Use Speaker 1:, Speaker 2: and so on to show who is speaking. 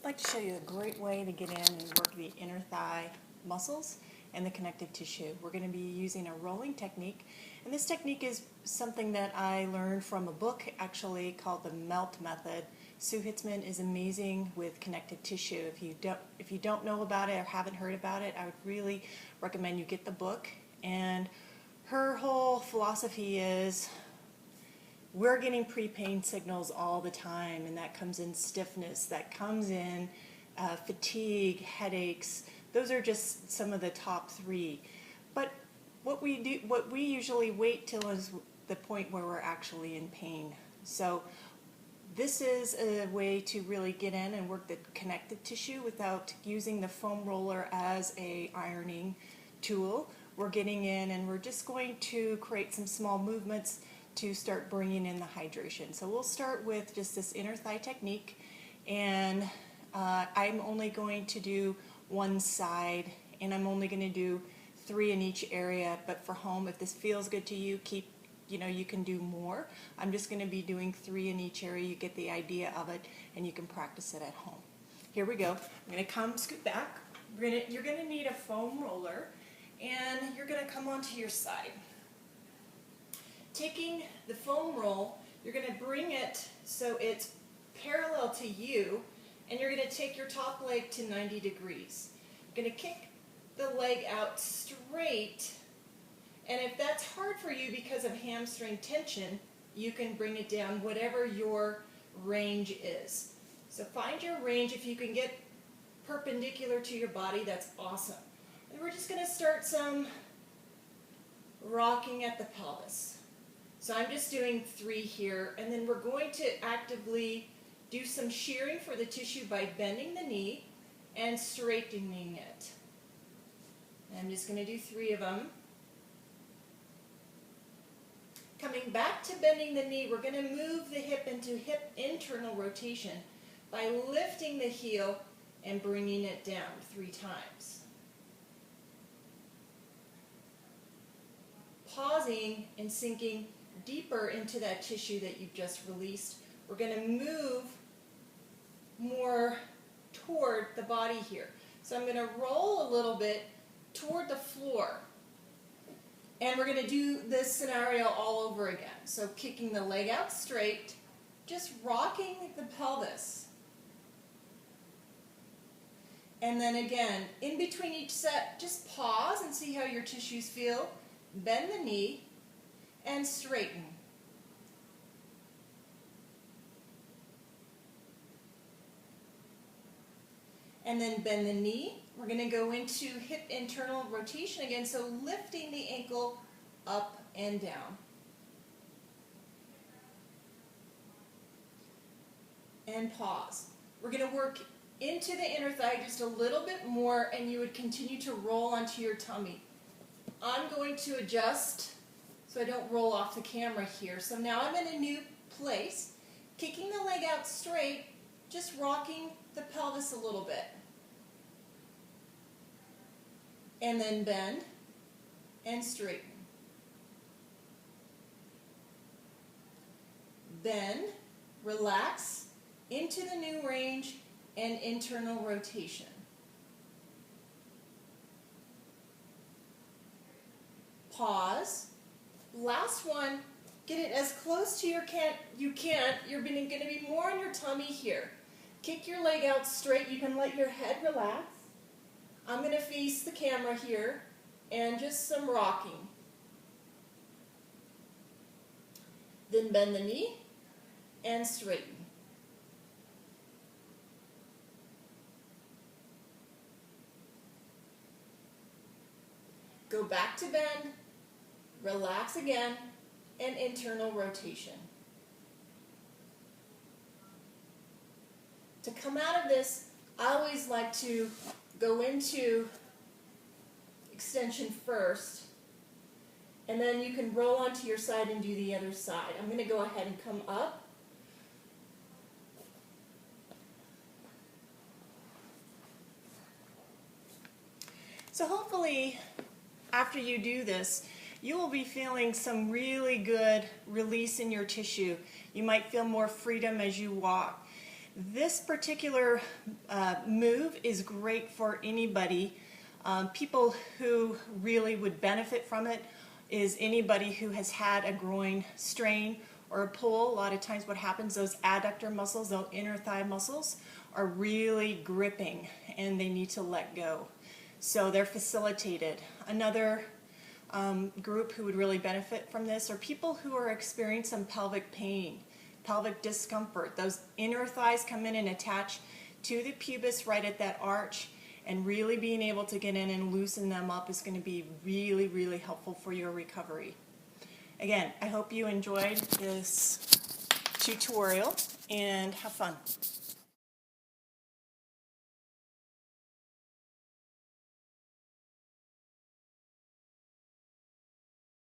Speaker 1: I'd like to show you a great way to get in and work the inner thigh muscles and the connective tissue. We're going to be using a rolling technique, and this technique is something that I learned from a book actually called the MELT method. Sue Hitzman is amazing with connective tissue. If you don't know about it or haven't heard about it, I would really recommend you get the book. And her whole philosophy is we're getting pre-pain signals all the time, and that comes in stiffness, that comes in fatigue, headaches. Those are just some of the top three. But what we usually wait till is the point where we're actually in pain. So this is a way to really get in and work the connective tissue without using the foam roller as a ironing tool. We're getting in and we're just going to create some small movements to start bringing in the hydration. So we'll start with just this inner thigh technique, and I'm only going to do one side, and I'm only going to do 3 in each area. But for home, if this feels good to you, you can do more. I'm just going to be doing 3 in each area. You get the idea of it, and you can practice it at home. Here we go. I'm going to scoot back. You're going to need a foam roller, and you're going to come onto your side. Taking the foam roll, you're going to bring it so it's parallel to you, and you're going to take your top leg to 90 degrees. You're going to kick the leg out straight, and if that's hard for you because of hamstring tension, you can bring it down whatever your range is. So find your range. If you can get perpendicular to your body, that's awesome. And we're just going to start some rocking at the pelvis. So I'm just doing 3 here, and then we're going to actively do some shearing for the tissue by bending the knee and straightening it. And I'm just going to do 3 of them. Coming back to bending the knee, we're going to move the hip into hip internal rotation by lifting the heel and bringing it down 3 times. Pausing and sinking deeper into that tissue that you've just released. We're going to move more toward the body here. So I'm going to roll a little bit toward the floor. And we're going to do this scenario all over again. So kicking the leg out straight, just rocking the pelvis. And then again, in between each set, just pause and see how your tissues feel. Bend the knee and straighten. And then bend the knee. We're going to go into hip internal rotation again, so lifting the ankle up and down. And pause. We're going to work into the inner thigh just a little bit more, and you would continue to roll onto your tummy. I'm going to adjust so I don't roll off the camera here. So now I'm in a new place, kicking the leg out straight, just rocking the pelvis a little bit. And then bend and straighten. Bend, relax, into the new range and internal rotation. Pause. Last one, get it as close to you can. You're going to be more on your tummy here. Kick your leg out straight. You can let your head relax. I'm going to face the camera here, and just some rocking. Then bend the knee and straighten. Go back to bend. Relax again, and internal rotation. To come out of this, I always like to go into extension first, and then you can roll onto your side and do the other side. I'm going to go ahead and come up. So hopefully, after you do this, you will be feeling some really good release in your tissue. You might feel more freedom as you walk. This particular move is great for anybody. People who really would benefit from it is anybody who has had a groin strain or a pull. A lot of times what happens, those adductor muscles, those inner thigh muscles, are really gripping and they need to let go. So they're facilitated. Another group who would really benefit from this are people who are experiencing some pelvic pain, pelvic discomfort. Those inner thighs come in and attach to the pubis right at that arch, and really being able to get in and loosen them up is going to be really, really helpful for your recovery. Again, I hope you enjoyed this tutorial and have fun.